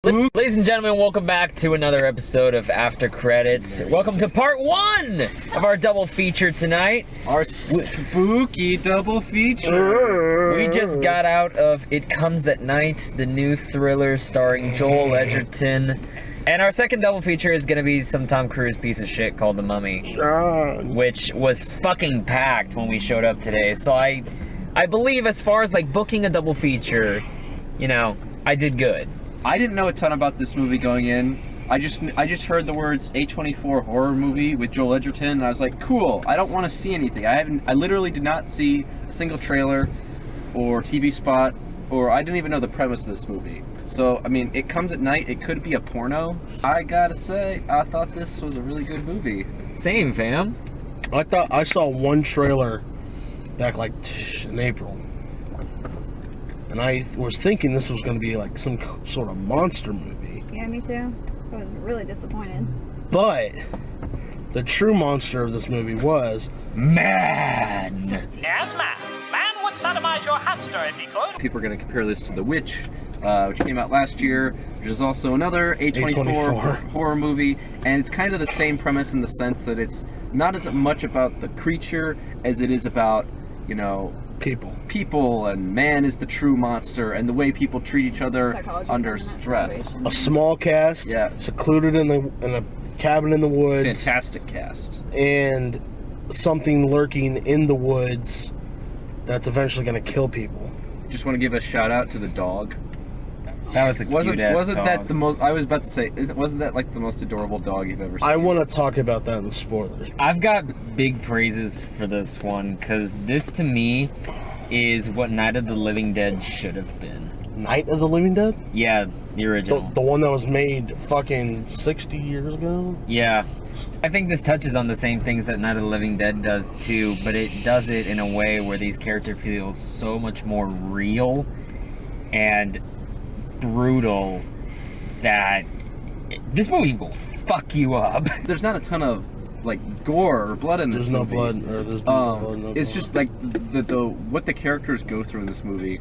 Ladies and gentlemen, welcome back to another episode of After Credits. Welcome to part 1 of our double feature tonight. Our spooky double feature. We just got out of It Comes at Night, the new thriller starring Joel Edgerton. And our second double feature is gonna be some Tom Cruise piece of shit called The Mummy, which was fucking packed when we showed up today. So I believe as far as like booking a double feature, you know, I did good. I didn't know a ton about this movie going in. I just heard the words A24 horror movie with Joel Edgerton, and I was like, cool. I don't want to see anything. I literally did not see a single trailer or TV spot, or I didn't even know the premise of this movie. So, I mean, It Comes at Night, it could be a porno. I gotta say, I thought this was a really good movie. Same, fam. I thought I saw one trailer back like in April. And I was thinking this was going to be like some sort of monster movie. Yeah, me too. I was really disappointed. But the true monster of this movie was Man. Yes, man. Man would sodomize your hamster if he could. People are going to compare this to The Witch, which came out last year, which is also another A24 horror movie. And it's kind of the same premise in the sense that it's not as much about the creature as it is about, you know, people, and man is the true monster, and the way people treat each other under stress. a small cast, secluded in a cabin in the woods. Fantastic cast. And something lurking in the woods that's eventually going to kill people. Just want to give a shout out to the dog. That was a cute ass Wasn't dog. that the most? I was about to say, wasn't that like the most adorable dog you've ever seen? I want to talk about that in the spoilers. I've got big praises for this one, because this to me is what Night of the Living Dead should have been. Night of the Living Dead? Yeah, the original. The one that was made fucking 60 years ago? Yeah. I think this touches on the same things that Night of the Living Dead does too, but it does it in a way where these characters feel so much more real and brutal that this movie will fuck you up. There's not a ton of like gore or blood in this movie. There's no blood. It's just like the what the characters go through in this movie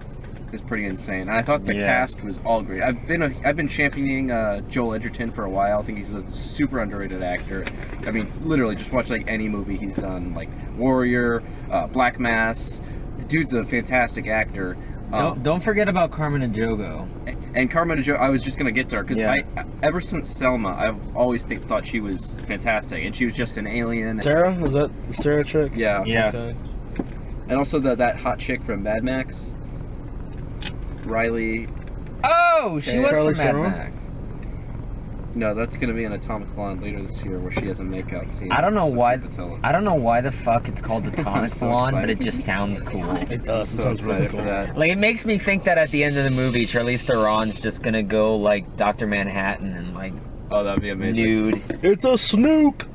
is pretty insane. And I thought the cast was all great. I've been championing Joel Edgerton for a while. I think he's a super underrated actor. I mean, literally just watch like any movie he's done, like Warrior, Black Mass. The dude's a fantastic actor. Don't forget about Carmen and Jogo. And Carmen and Jogo, I was just gonna get to her because I ever since Selma, I've always thought she was fantastic, and she was just an alien. Sarah? Was that the Sarah chick? Yeah. Yeah. Okay. And also that hot chick from Mad Max, Riley. Oh, she was Charlize from Mad Theron? Max. No, that's gonna be an Atomic Blonde later this year, where she has a makeout scene. I don't know with why. Sophia Botella. I don't know why the fuck it's called Atomic so Blonde, but excited. it just sounds cool. It does. It So sounds really excited cool. for that. Like, it makes me think that at the end of the movie, Charlize Theron's just gonna go like Dr. Manhattan and like, Oh, that'd be amazing. nude. It's a snook!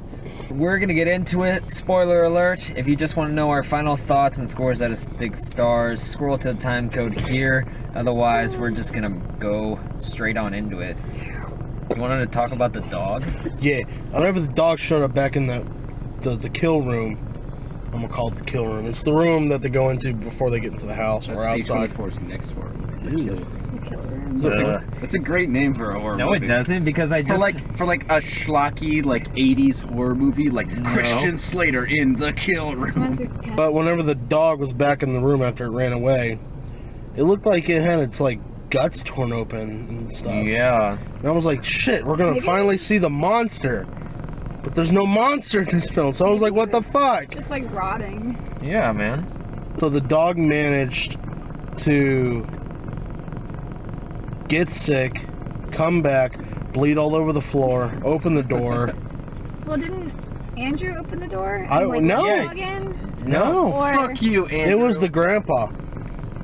We're gonna get into it. Spoiler alert. If you just want to know our final thoughts and scores out of 6 stars, scroll to the time code here. Otherwise, we're just gonna go straight on into it. You wanted to talk about the dog? Yeah, whenever the dog showed up back in the kill room, I'm gonna call it the kill room. It's the room that they go into before they get into the house or That's outside. A24's next horror. Ew. That's a great name for a horror No, movie. it doesn't, because I For just... like a schlocky like 80s horror movie, like Christian Slater in the kill room. But whenever the dog was back in the room after it ran away, it looked like it had its like guts torn open and stuff. Yeah. And I was like, shit, we're gonna finally see the monster. But there's no monster in this film, so I was like, what the fuck? Just like rotting. Yeah, man. So the dog managed to get sick, come back, bleed all over the floor, open the door. Well, didn't Andrew open the door? I- And, like, no. let the dog in? No. Or Fuck you, Andrew. It was the grandpa.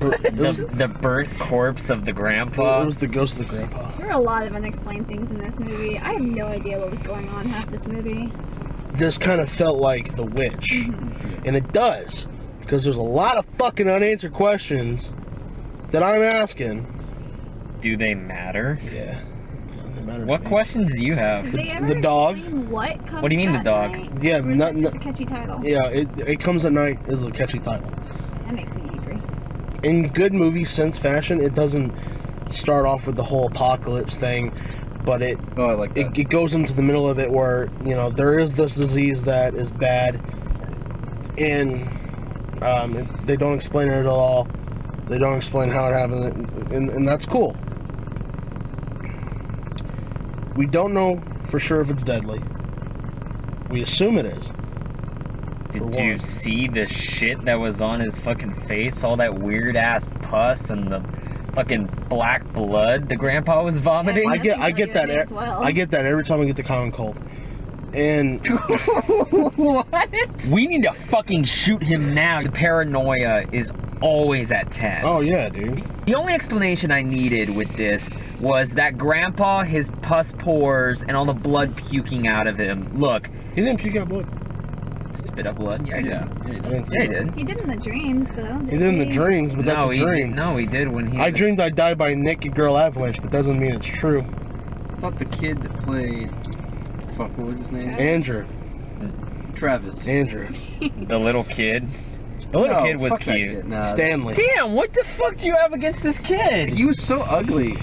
The burnt corpse of the grandpa. It was the ghost of the grandpa. there are a lot of unexplained things in this movie. I have no idea what was going on half this movie. This kind of felt like The Witch. And it does. Because there's a lot of fucking unanswered questions that I'm asking. Do they matter? Yeah. They matter to What me. questions do you have? Did they ever The dog. explain what comes What do you mean, the at dog? night? Yeah, Or is not- that just a catchy title? Yeah, it Comes at Night is a catchy title. That makes me angry. In good movie sense fashion, it doesn't start off with the whole apocalypse thing, but I like that. it goes into the middle of it where, you know, there is this disease that is bad, and they don't explain it at all. They don't explain how it happened, and that's cool. We don't know for sure if it's deadly. We assume it is. Did you see the shit that was on his fucking face? All that weird ass pus and the fucking black blood the grandpa was vomiting? I get that. as well. I get that every time I get the common cold. And What? We need to fucking shoot him now. The paranoia is always at 10. oh yeah, dude. The only explanation I needed with this was that grandpa, his pus pores, and all the blood puking out of him. Look, He didn't puke out blood. spit up blood? Yeah, he did. I didn't see Yeah, he that. did. He did in the dreams, though. He did in the dreams, but that's No, a he dream. did. No, he did when he. I dreamed I died by a naked girl avalanche, but doesn't mean it's true. I thought the kid that played. Fuck, what was his name? Andrew. Travis. Andrew. The little kid. The little No, kid was fuck that cute. kid. Nah, Stanley. Damn, what the fuck do you have against this kid? He was so ugly.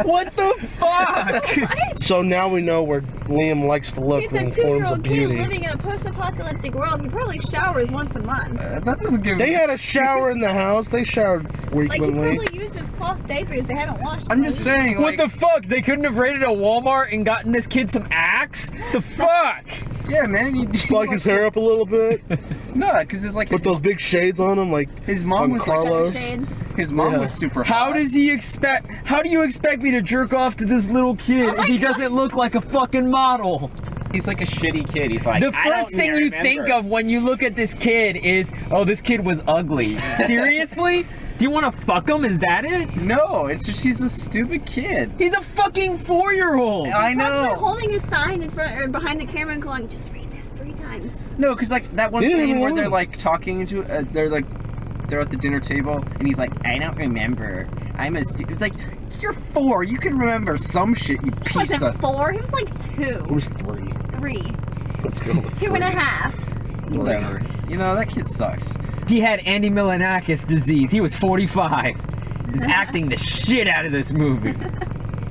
What the fuck? So now we know where Liam likes to look He's in a forms of 2-year-old kid beauty. living in a post-apocalyptic world. He probably showers once a month. That doesn't give They me had a shower in the house. They showered Like, he frequently. probably uses cloth diapers. They haven't washed I'm them. just saying, What like, the fuck? They couldn't have raided a Walmart and gotten this kid some Axe? The fuck? yeah, man. You Spike his hair up a little bit. No, because it's like Put those big shades on him, like his mom on was Carlos. Shades. his mom Yeah. was super hot. How do you expect me to jerk off to this little kid if he doesn't look like a fucking model? He's like a shitty kid. He's like The first thing you think of when you look at this kid is, oh, this kid was ugly. Seriously? Do you want to fuck him? Is that it? No, it's just he's a stupid kid. He's a fucking 4-year-old. I Probably know. holding a sign in front or behind the camera and going, just read this 3 times. No, because like that one He didn't scene even where know. they're like talking to, they're at the dinner table, and he's like, I don't remember. I'm a stupid. It's like, you're 4. You can remember some shit, you He piece wasn't of. 4. He was like It 2. was 3. 3. Let's go with 2 and a half. Whatever. You know, that kid sucks. He had Andy Milanakis disease. He was 45. He's acting the shit out of this movie.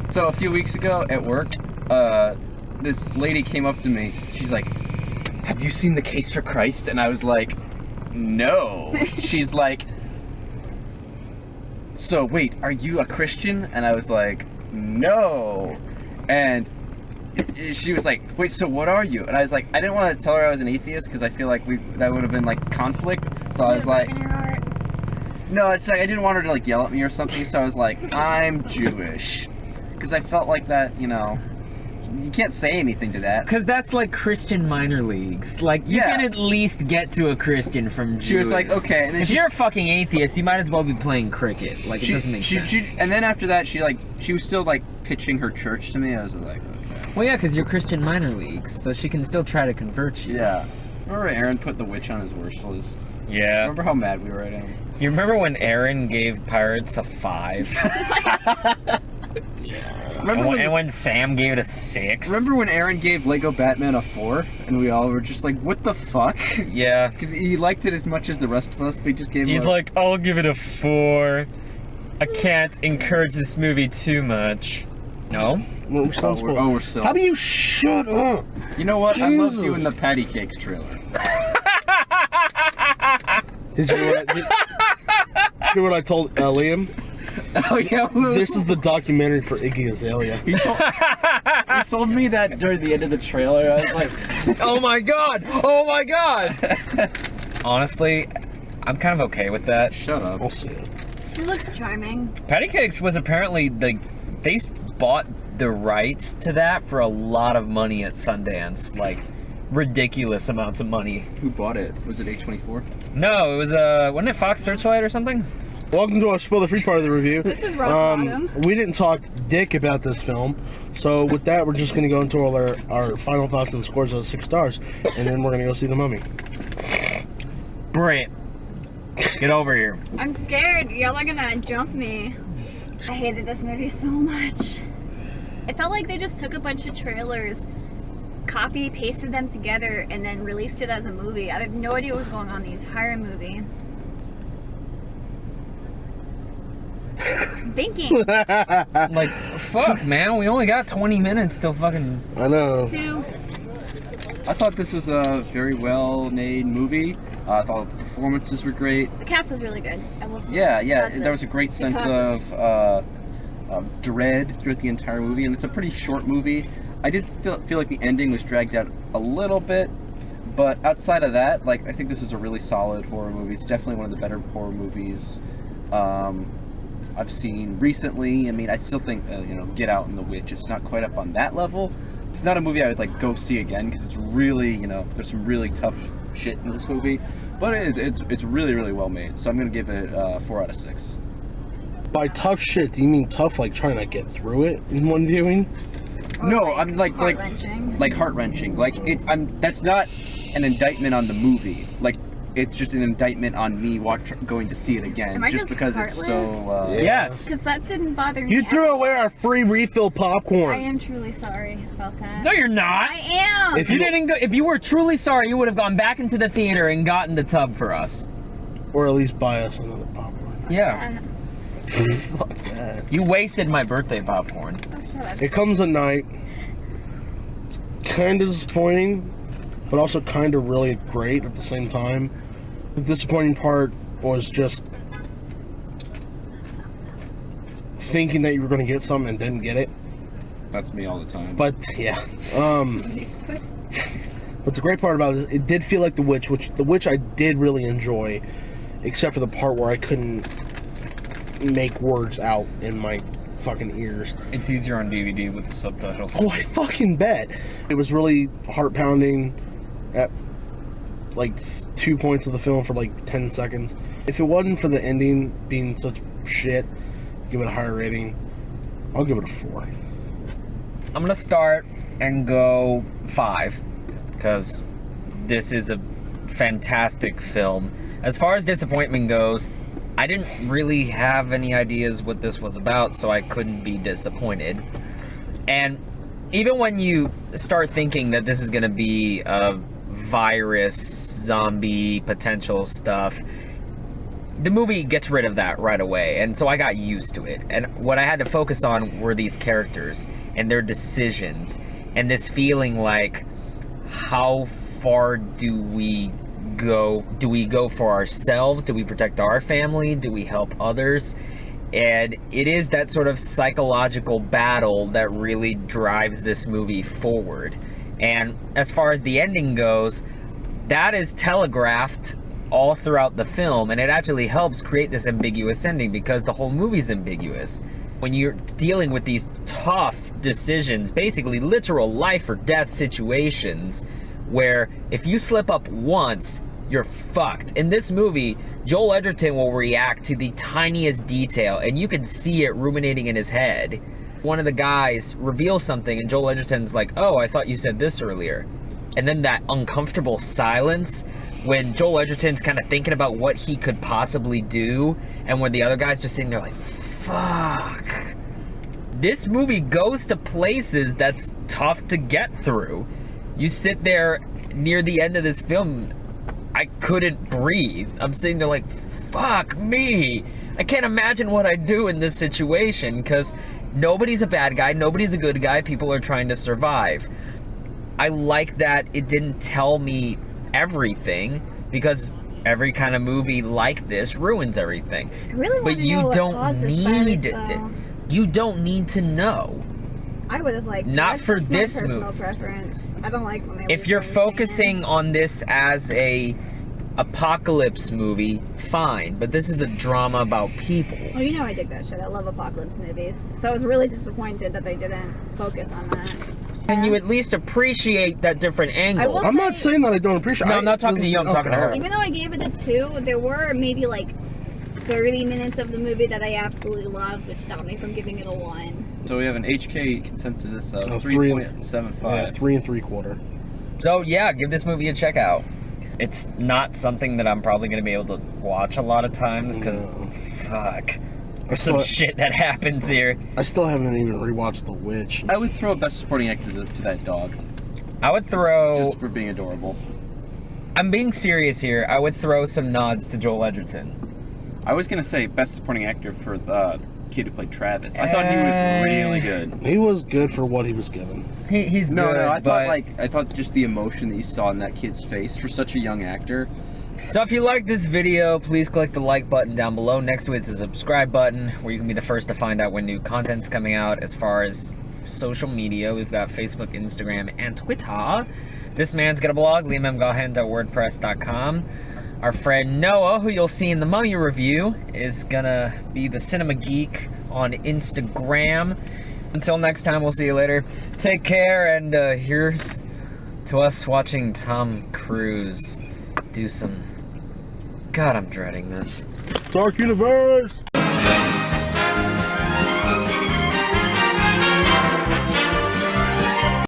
So a few weeks ago at work, this lady came up to me. She's like, have you seen The Case for Christ? And I was like, no. She's like, so wait, are you a Christian? And I was like, no. And she was like, wait, so what are you? And I was like, I didn't want to tell her I was an atheist because I feel like that would have been like conflict. So I was like, In your heart. no, it's like I didn't want her to like yell at me or something. So I was like, I'm Jewish, because I felt like that, you know, you can't say anything to that. Because that's like Christian minor leagues. Like, you Yeah. can at least get to a Christian from Jews. She was like, okay, and then if she- you're a fucking atheist, you might as well be playing cricket. Like, it doesn't make sense. And then after that, she was still like pitching her church to me. I was like, okay. Well, yeah, because you're Christian minor leagues, so she can still try to convert you. Yeah. Remember Aaron put The Witch on his worst list? Yeah. Remember how mad we were at him? You remember when Aaron gave Pirates a 5? Remember when Sam gave it a 6? Remember when Aaron gave Lego Batman a 4, and we all were just like, what the fuck? Yeah. Because he liked it as much as the rest of us, but he just gave He's him like, I'll give it a 4. I can't encourage this movie too much. No? We're still spoiled. we're still. How do you shut up? You know what? I loved you Jesus. in the Patty Cakes trailer. Did you hear what I told Liam? Oh yeah. This is the documentary for Iggy Azalea. He told me that during the end of the trailer. I was like, Oh my god! Oh my god! Honestly, I'm kind of okay with that. shut up. We'll see it. She looks charming. Patty Cakes was apparently they bought the rights to that for a lot of money at Sundance, like ridiculous amounts of money. Who bought it? Was it A24? No, it was wasn't it Fox Searchlight or something? Welcome to our spoiler-free part of the review. This is rock bottom. We didn't talk dick about this film, so with that, we're just going to go into all our final thoughts and scores out of 6 stars, and then we're going to go see The Mummy. Brit, get over here. I'm scared. Y'all are gonna jump me. I hated this movie so much. It felt like they just took a bunch of trailers, copy pasted them together, and then released it as a movie. I had no idea what was going on the entire movie. thinking. Like, fuck, man, we only got 20 minutes till fucking... I know. 2. I thought this was a very well-made movie. I thought the performances were great. The cast was really good. I will say. Yeah. There was a great sense of dread throughout the entire movie, and it's a pretty short movie. I did feel like the ending was dragged out a little bit, but outside of that, like, I think this is a really solid horror movie. It's definitely one of the better horror movies I've seen recently. I mean, I still think Get Out and The Witch, it's not quite up on that level. It's not a movie I would like go see again because it's really, there's some really tough shit in this movie, but it's really, really well made. So I'm gonna give it 4 out of 6. By tough shit, do you mean tough like trying to get through it in one viewing? Or No, I'm like heart-wrenching. like heart-wrenching. Like that's not an indictment on the movie. Like, it's just an indictment on me going to see it again, Am I just because heartless? it's so. Yes. Because that didn't bother me. You threw at all. away our free refill popcorn. I am truly sorry about that. No, you're not. I am. If you didn't go, if you were truly sorry, you would have gone back into the theater and gotten the tub for us. Or at least buy us another popcorn. Yeah. Fuck that. You wasted my birthday popcorn. Oh, shut up. It comes at night. Kind of disappointing, but also kind of really great at the same time. The disappointing part was just thinking that you were going to get something and didn't get it. That's me all the time. But yeah, but the great part about it did feel like The Witch, which I did really enjoy, except for the part where I couldn't make words out in my fucking ears. It's easier on DVD with the subtitles. Oh, I fucking bet. It was really heart pounding at like 2 points of the film for like 10 seconds. If it wasn't for the ending being such shit, give it a higher rating. I'll give it a 4. I'm gonna start and go 5 because this is a fantastic film. As far as disappointment goes, I didn't really have any ideas what this was about, so I couldn't be disappointed. And even when you start thinking that this is gonna be a virus, zombie potential stuff, the movie gets rid of that right away, and so I got used to it. And what I had to focus on were these characters and their decisions, and this feeling like, how far do we go? Do we go for ourselves? Do we protect our family? Do we help others? And it is that sort of psychological battle that really drives this movie forward. And as far as the ending goes, that is telegraphed all throughout the film, and it actually helps create this ambiguous ending because the whole movie's ambiguous. When you're dealing with these tough decisions, basically literal life or death situations, where if you slip up once, you're fucked. In this movie, Joel Edgerton will react to the tiniest detail, and you can see it ruminating in his head. One of the guys reveals something, and Joel Edgerton's like, "Oh, I thought you said this earlier." And then that uncomfortable silence when Joel Edgerton's kind of thinking about what he could possibly do, and when the other guy's just sitting there like, fuck. This movie goes to places that's tough to get through. You sit there near the end of this film, I couldn't breathe. I'm sitting there like, fuck me. I can't imagine what I'd do in this situation, because nobody's a bad guy, nobody's a good guy, people are trying to survive. I like that it didn't tell me everything, because every kind of movie like this ruins everything. I really want But to know what don't caused this need virus, though. you don't need to know. I would have liked. Not that's for just this my personal movie. preference. I don't like when they. If leave you're everything in. focusing on this as a apocalypse movie, fine, but this is a drama about people. Well, you know I dig that shit. I love apocalypse movies. So I was really disappointed that they didn't focus on that. Can you at least appreciate that different angle? I will- I'm not saying that I don't appreciate it. No, I'm not talking to you, I'm talking to her. Even though I gave it a 2, there were maybe like 30 minutes of the movie that I absolutely loved, which stopped me from giving it a 1. So we have an HK consensus of Oh, 3.75. Yeah, 3 3/4. So yeah, give this movie a check out. It's not something that I'm probably going to be able to watch a lot of times, because No. fuck, there's some shit that happens here. I still haven't even rewatched The Witch. I would throw Best Supporting Actor to that dog, I would throw, just for being adorable. I'm being serious here, I would throw some nods to Joel Edgerton. I was gonna say Best Supporting Actor for the kid who played Travis. I thought he was really good. He was good for what he was given. He's No, good, I thought just the emotion that you saw in that kid's face for such a young actor. So if you like this video, please click the like button down below. Next to it is the subscribe button, where you can be the first to find out when new content's coming out. As far as social media, we've got Facebook, Instagram, and Twitter. This man's got a blog, liamgahan.wordpress.com. Our friend Noah, who you'll see in the Mummy review, is gonna be the Cinema Geek on Instagram. Until next time, we'll see you later. Take care, and here's to us watching Tom Cruise do some... God, I'm dreading this. Dark Universe!